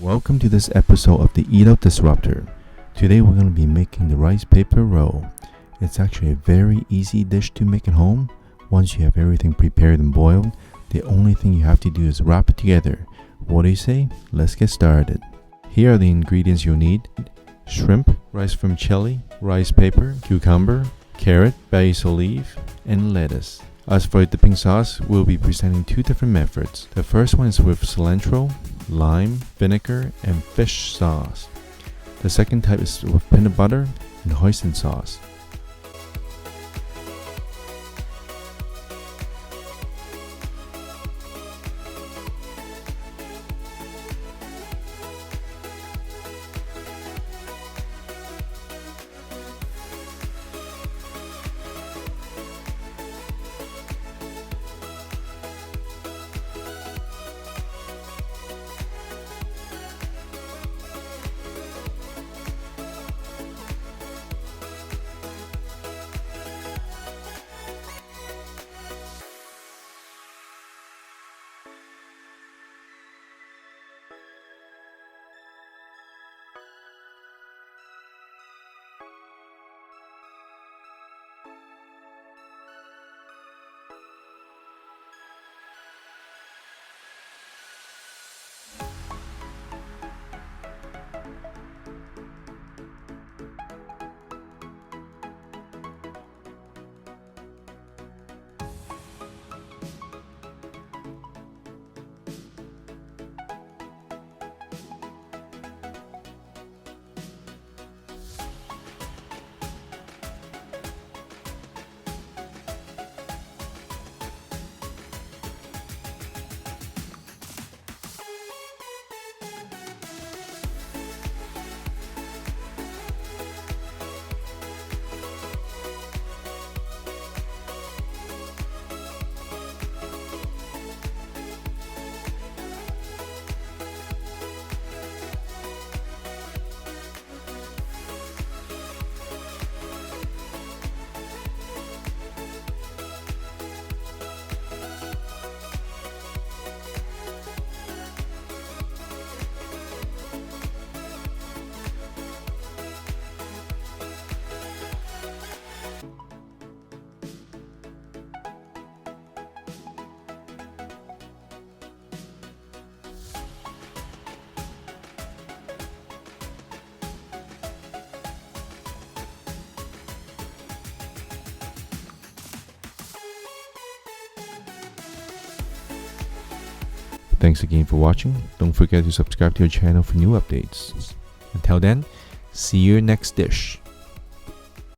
Welcome to this episode of the Eat Out Disruptor. Today we're going to be making the rice paper roll. It's actually a very easy dish to make at home. Once you have everything prepared and boiled, the only thing you have to do is wrap it together. What do you say? Let's get started. Here are the ingredients you'll need. Shrimp, rice vermicelli, rice paper, cucumber, carrot, basil leaf, and lettuce. As for the dipping sauce, we'll be presenting two different methods. The first one is with cilantro, lime, vinegar, and fish sauce. The second type is with peanut butter and hoisin sauce. Thanks again for watching. Don't forget to subscribe to our channel for new updates. Until then, see you next dish.